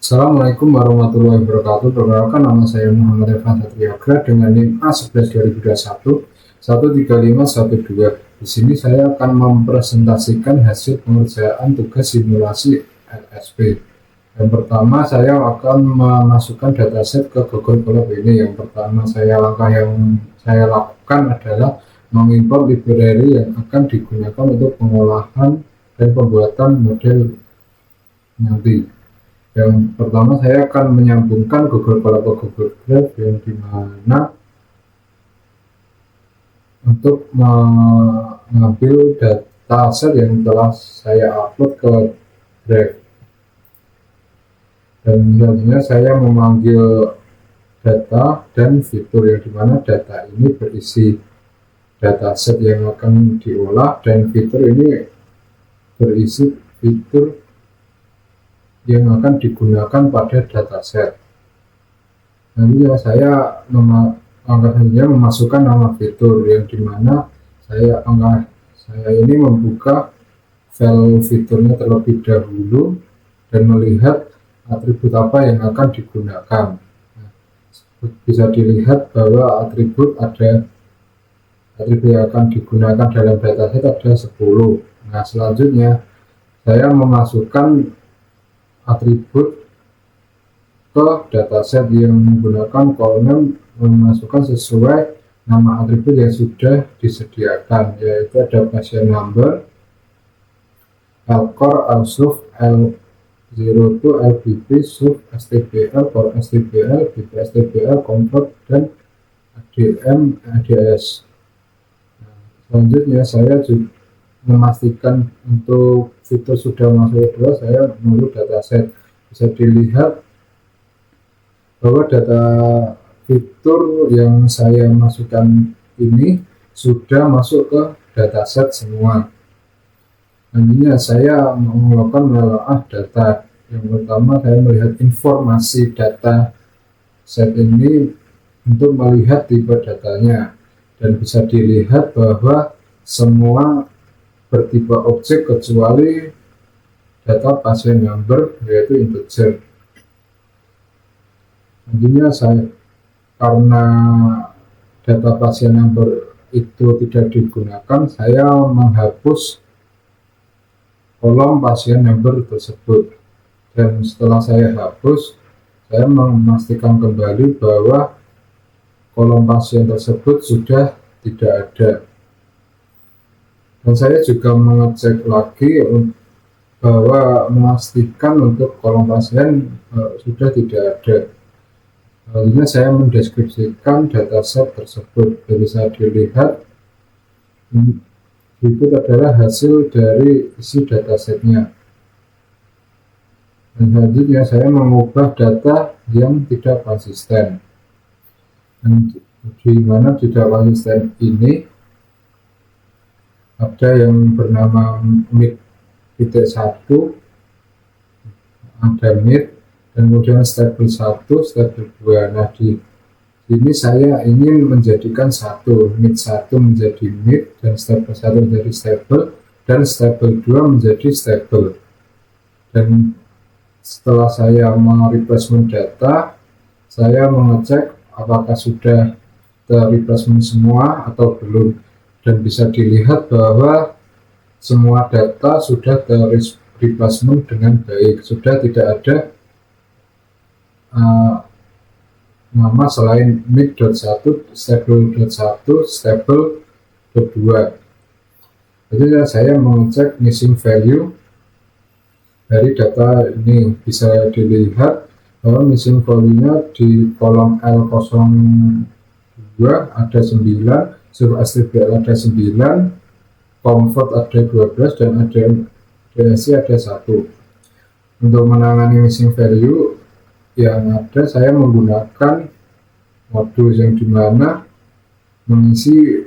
Assalamualaikum warahmatullahi wabarakatuh. Perkenalkan, nama saya Muhammad Irfan Satriagra dengan NIM A11 2021 13512. Di sini saya akan mempresentasikan hasil pengerjaan tugas simulasi LSP. Yang pertama, saya akan memasukkan dataset ke Google Colab ini. Yang pertama, langkah yang saya lakukan adalah mengimpor library yang akan digunakan untuk pengolahan dan pembuatan model nanti. Yang pertama, saya akan menyambungkan Google Colab ke Google Drive, yang dimana untuk mengambil dataset yang telah saya upload ke Drive. Dan selanjutnya saya memanggil data dan fitur, yang dimana data ini berisi dataset yang akan diolah dan fitur ini berisi fitur yang akan digunakan pada dataset. Nanti saya memasukkan nama fitur, yang dimana saya ini membuka file fiturnya terlebih dahulu dan melihat atribut apa yang akan digunakan. Bisa dilihat bahwa atribut yang akan digunakan dalam dataset ada 10. Nah, selanjutnya saya memasukkan atribut ke dataset yang menggunakan kolom memasukkan sesuai nama atribut yang sudah disediakan, yaitu ada pasien number, lcore, lsuf, l02, lbb, suf, stbl, for stbl, bb stbl, convert, dan adm, ads. Selanjutnya saya juga memastikan untuk fitur sudah masuk ke saya mengunduh dataset. Bisa dilihat bahwa data fitur yang saya masukkan ini sudah masuk ke dataset semua. Nantinya saya melakukan menelaah data. Yang pertama, saya melihat informasi data set ini untuk melihat tipe datanya, dan bisa dilihat bahwa semua bertipe objek kecuali data pasien number, yaitu integer. Nantinya karena data pasien number itu tidak digunakan, saya menghapus kolom pasien number tersebut. Dan setelah saya hapus, saya memastikan kembali bahwa kolom pasien tersebut sudah tidak ada. Dan saya juga mengecek lagi bahwa memastikan untuk kolom pasien sudah tidak ada. Lalu saya mendeskripsikan dataset tersebut. Bisa dilihat itu adalah hasil dari isi datasetnya. Dan selanjutnya saya mengubah data yang tidak konsisten. Dan di mana tidak konsisten ini ada yang bernama mid.1, ada mid, dan kemudian stable 1, stable 2. Nah, di sini saya ingin menjadikan mid 1 menjadi mid, dan stable 1 menjadi stable, dan stable 2 menjadi stable. Dan setelah saya mereplacement data, saya mengecek apakah sudah terreplacement semua atau belum. Dan bisa dilihat bahwa semua data sudah terreplacement dengan baik, sudah tidak ada nama selain mid.1, stable.1, stable.2. Jadi saya mengecek missing value dari data ini. Bisa dilihat bahwa missing value-nya di kolom L02 ada 9, suruh STBL ada 9, convert ada 12, dan ada DSI ada 1. Untuk menangani missing value yang ada, saya menggunakan modul yang dimana mengisi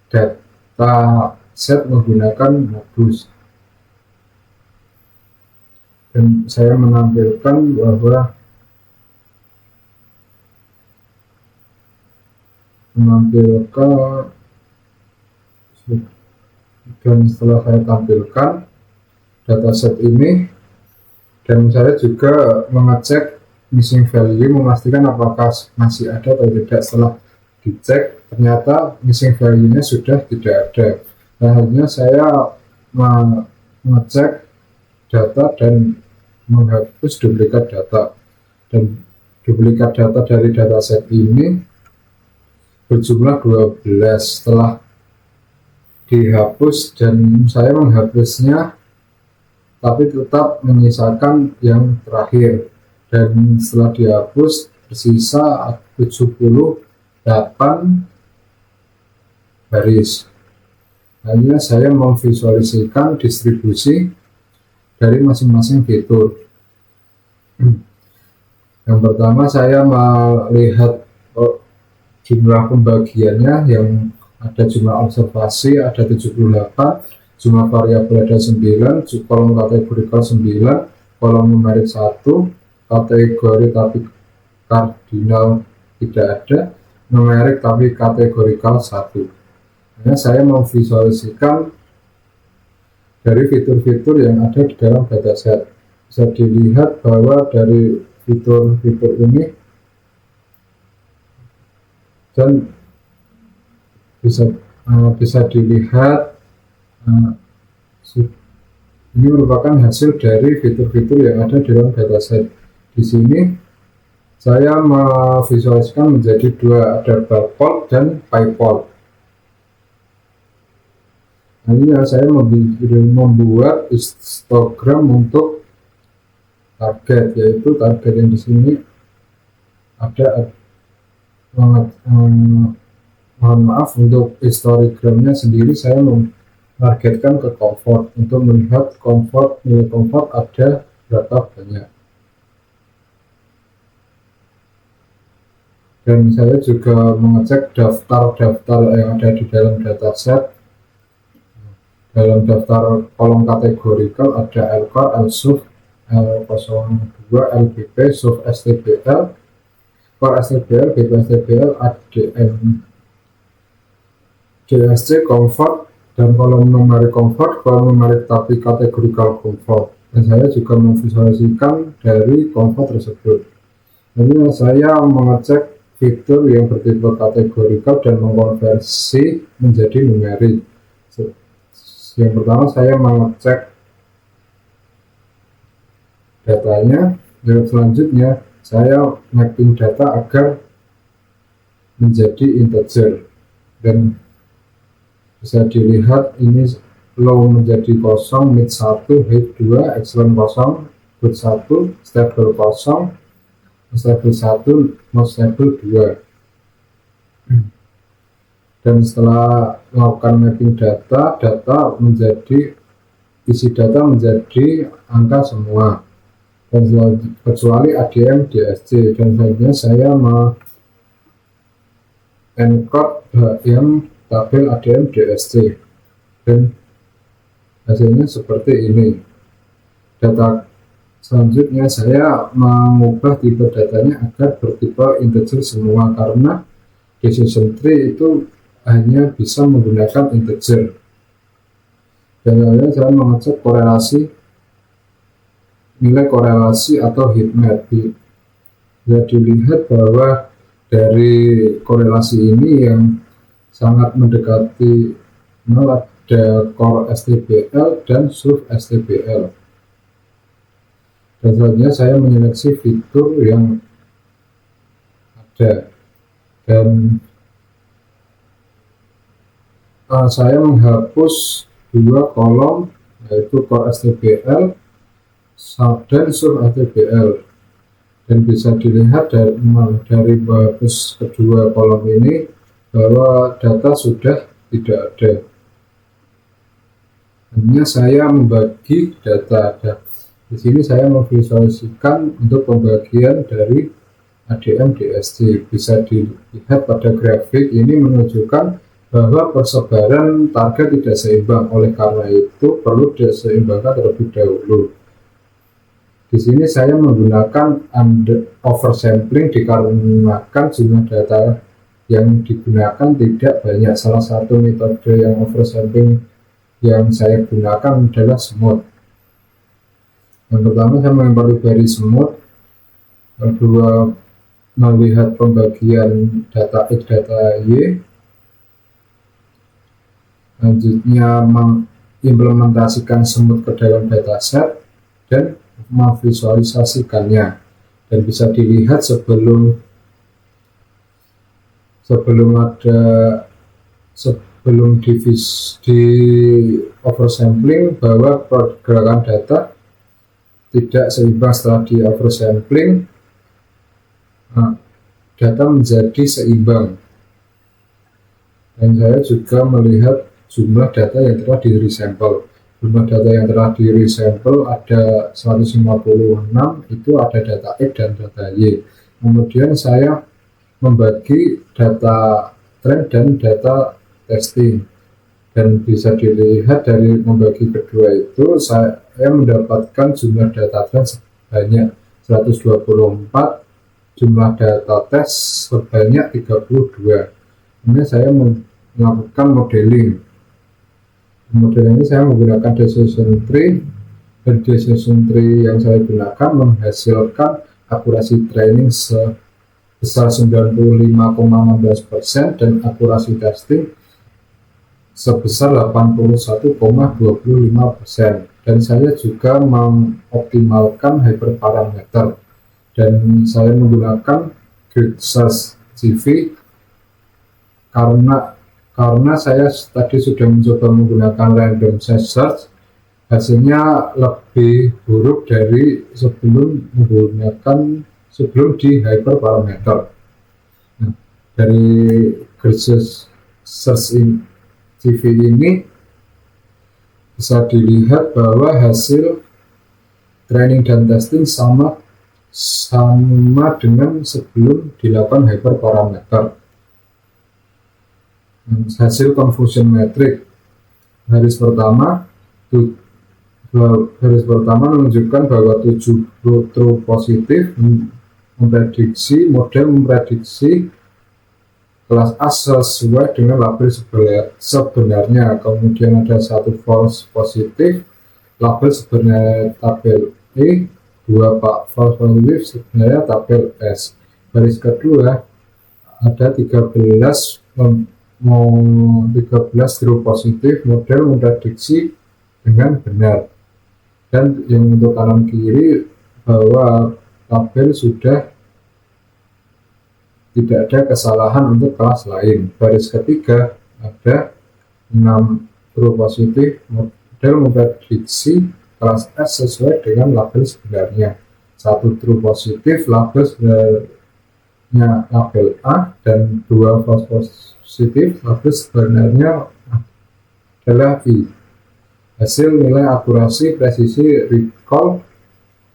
data set menggunakan modus. Dan saya menampilkan bahwa dan setelah saya tampilkan dataset ini, Dan saya juga mengecek missing value, memastikan apakah masih ada atau tidak. Setelah dicek ternyata missing value-nya sudah tidak ada. Nah, akhirnya saya mengecek data dan menghapus duplikat data. Dan duplikat data dari dataset ini berjumlah 12. Setelah dihapus dan saya menghapusnya, tapi tetap menyisakan yang terakhir, dan setelah dihapus tersisa 78 baris. Hanya saya memvisualisasikan distribusi dari masing-masing fitur. Yang pertama saya melihat jumlah pembagiannya, yang ada jumlah observasi ada 78, jumlah variabel ada 9, kolom kategorikal 9, kolom numerik 1, kategori tapi kardinal tidak ada, numerik tapi kategorikal 1. Nah, saya memvisualisasikan dari fitur-fitur yang ada di dalam dataset. Bisa dilihat bahwa dari fitur-fitur ini dan bisa dilihat ini merupakan hasil dari fitur-fitur yang ada di dalam dataset. Di sini saya memvisualisasikan menjadi dua, ada bar plot dan pie plot. Nah, saya membuat histogram untuk target, yaitu target yang di sini ada mohon maaf, untuk histogramnya sendiri saya menargetkan ke comfort untuk melihat nilai comfort ada berapa banyak. Dan saya juga mengecek daftar-daftar yang ada di dalam dataset. Dalam daftar kolom kategorikal ada LCOR, LSUF, L02, LBP, SUF STBL, Core STBL, BP STBL, ADM, DSC, Comfort, dan kolom numerik Comfort, kolom numerik tapi kategorikal Comfort. Dan saya juga memvisualisasikan dari Comfort tersebut. Jadi saya mengecek fitur yang bertipe kategorikal dan mengkonversi menjadi numerik. Yang pertama saya mengecek datanya, dan selanjutnya saya mapping data agar menjadi integer, dan bisa dilihat ini low menjadi kosong, mid 1, height 2, epsilon kosong, put 1, stable kosong, stable 1, not stable 2. Dan setelah melakukan mapping data menjadi isi data menjadi angka semua, dan kecuali ADM DSC. Dan selanjutnya saya encode yang tabel ADM DSC, dan hasilnya seperti ini. Data selanjutnya saya mengubah tipe datanya agar bertipe integer semua, karena decision tree itu hanya bisa menggunakan integer. Dan lalu saya mengecek nilai korelasi atau heat map. Bisa dilihat bahwa dari korelasi ini yang sangat mendekati ada core STBL dan SUF STBL. Dan selanjutnya saya menyeleksi fitur yang ada, dan saya menghapus dua kolom, yaitu core STBL dan SUF STBL. Dan bisa dilihat dari menghapus kedua kolom ini bahwa data sudah tidak ada. Hanya saya membagi data. Di sini saya memvisualisasikan untuk pembagian dari ADM DSC. Bisa dilihat pada grafik ini menunjukkan bahwa persebaran target tidak seimbang. Oleh karena itu perlu diseimbangkan terlebih dahulu. Di sini saya menggunakan oversampling dikarenakan jumlah data yang digunakan tidak banyak. Salah satu metode yang oversampling yang saya gunakan adalah smooth. Yang pertama saya melempar library smooth, yang kedua melihat pembagian data X, data Y, selanjutnya mengimplementasikan smooth ke dalam dataset dan memvisualisasikannya, dan bisa dilihat sebelum di oversampling bahwa pergerakan data tidak seimbang. Setelah di oversampling, data menjadi seimbang, dan saya juga melihat jumlah data yang telah di resampel. Jumlah data yang telah di resampel ada 156, itu ada data X dan data Y. Kemudian saya membagi data trend dan data testing, dan bisa dilihat dari membagi kedua itu saya mendapatkan jumlah data trend sebanyak 124, jumlah data tes sebanyak 32. Ini saya melakukan modeling ini saya menggunakan decision tree, dan decision tree yang saya gunakan menghasilkan akurasi training sebesar 95,16% dan akurasi testing sebesar 81,25%. Dan saya juga mengoptimalkan hyperparameter, dan saya menggunakan grid search CV karena saya tadi sudah mencoba menggunakan random search, hasilnya lebih buruk dari sebelum di hyperparameter. Nah, dari grid search CV ini bisa dilihat bahwa hasil training dan testing sama dengan sebelum dilakukan hyperparameter. Hasil confusion metric garis pertama menunjukkan bahwa 7 true positif model memprediksi kelas A sesuai dengan label sebenarnya. Kemudian ada 1 false positif, label sebenarnya tabel E, 2 false positif sebenarnya tabel S. Garis kedua ada 13 true positif, model memprediksi dengan benar. Dan yang untuk kanan kiri bahwa tabel sudah tidak ada kesalahan untuk kelas lain. Baris ketiga ada 6 true positif, model memprediksi kelas S sesuai dengan label sebenarnya. 1 true positif, label sebenarnya label A, dan 2 false positif, label sebenarnya adalah I. Hasil nilai akurasi presisi recall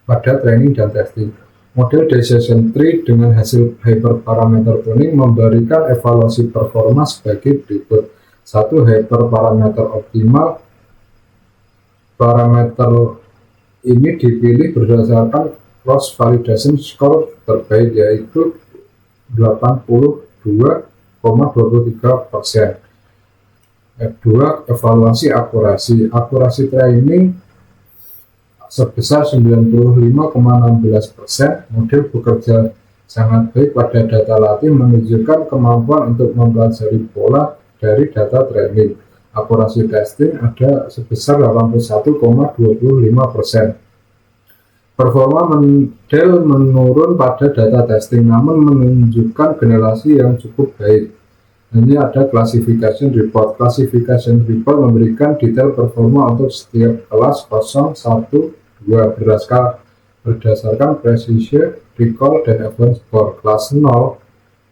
pada training dan testing. Model decision tree dengan hasil hyperparameter tuning memberikan evaluasi performa sebagai berikut. 1. Hyperparameter optimal. Parameter ini dipilih berdasarkan cross validation score terbaik, yaitu 82,23%. Kedua, evaluasi akurasi. Akurasi training sebesar 95,16%. Model bekerja sangat baik pada data latih, menunjukkan kemampuan untuk mempelajari pola dari data training. Akurasi testing ada sebesar 81,25%. Performa model menurun pada data testing, namun menunjukkan generasi yang cukup baik. Ini ada classification report. Classification report memberikan detail performa untuk setiap kelas 0, 1, 2 berdasarkan precision, recall, dan advanced score. Kelas 0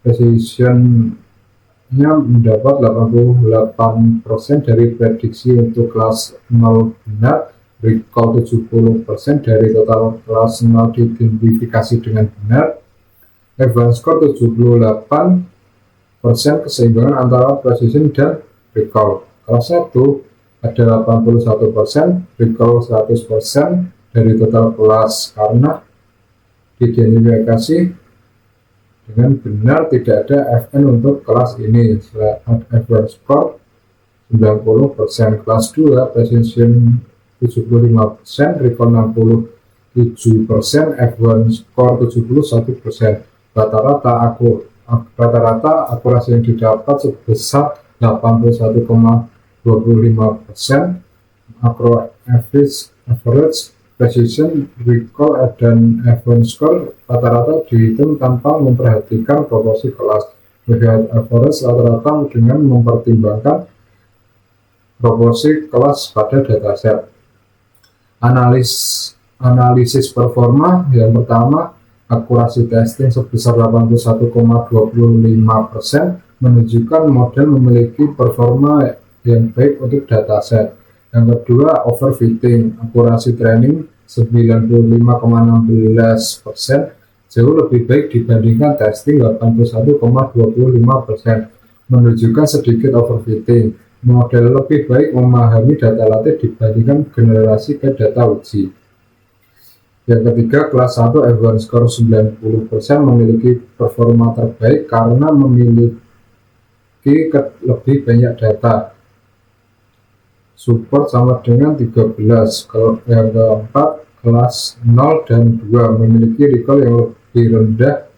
precision-nya mendapat 88% dari prediksi untuk kelas 0 benar, recall 70% dari total kelas 0 diidentifikasi dengan benar, advanced score 78% keseimbangan antara precision dan recall. Kelas 1 ada 81%, recall 100% dari total kelas karena diidentifikasi dengan benar, tidak ada FN untuk kelas ini. Advanced score 90%. Kelas 2 precision 75%, recall 60%. 7%, F1 score 71%. Rata-rata akurasi yang didapat sebesar 81,25%. Average precision, recall, dan F1 score rata-rata dihitung tanpa memperhatikan proporsi kelas. Melihat average rata-rata dengan mempertimbangkan proporsi kelas pada dataset. Analisis performa yang pertama, akurasi testing sebesar 81,25% menunjukkan model memiliki performa yang baik untuk dataset. Yang kedua, overfitting, akurasi training 95,16%, jauh lebih baik dibandingkan testing 81,25%, menunjukkan sedikit overfitting. Model lebih baik memahami data latih dibandingkan generasi ke data uji. Yang ketiga, kelas 1 F1 score 90% memiliki performa terbaik karena memiliki lebih banyak data. Support sama dengan 13. Kalau yang keempat, kelas 0 dan 2 memiliki recall yang lebih rendah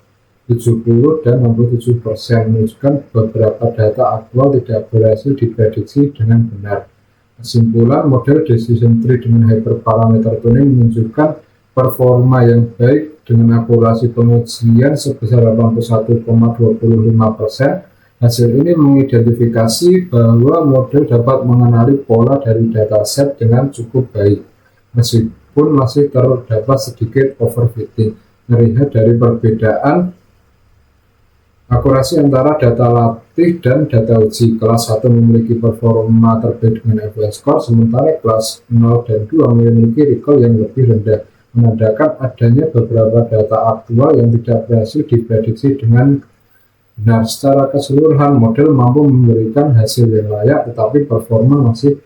70 dan 67%, menunjukkan beberapa data aktual tidak berhasil diprediksi dengan benar. Kesimpulan, model decision tree dengan hyperparameter tuning menunjukkan performa yang baik dengan akurasi pengujian sebesar 81,25%. Hasil ini mengidentifikasi bahwa model dapat mengenali pola dari dataset dengan cukup baik, meskipun masih terdapat sedikit overfitting. Melihat dari perbedaan akurasi antara data latih dan data uji, kelas 1 memiliki performa terbaik dengan F1 score, sementara kelas 0 dan 2 memiliki recall yang lebih rendah, menandakan adanya beberapa data aktual yang tidak berhasil diprediksi dengan benar. Secara keseluruhan, model mampu memberikan hasil yang layak, tetapi performa masih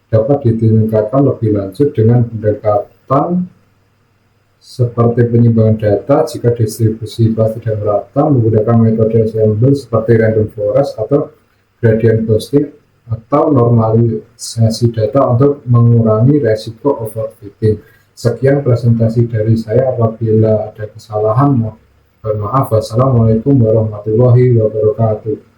dapat ditingkatkan lebih lanjut dengan pendekatan seperti penyimbangan data jika distribusi kelas tidak merata, menggunakan metode ensemble seperti random forest atau gradient boosting, atau normalisasi data untuk mengurangi resiko overfitting. Sekian presentasi dari saya. Apabila ada kesalahan, mohon maaf. Wassalamualaikum warahmatullahi wabarakatuh.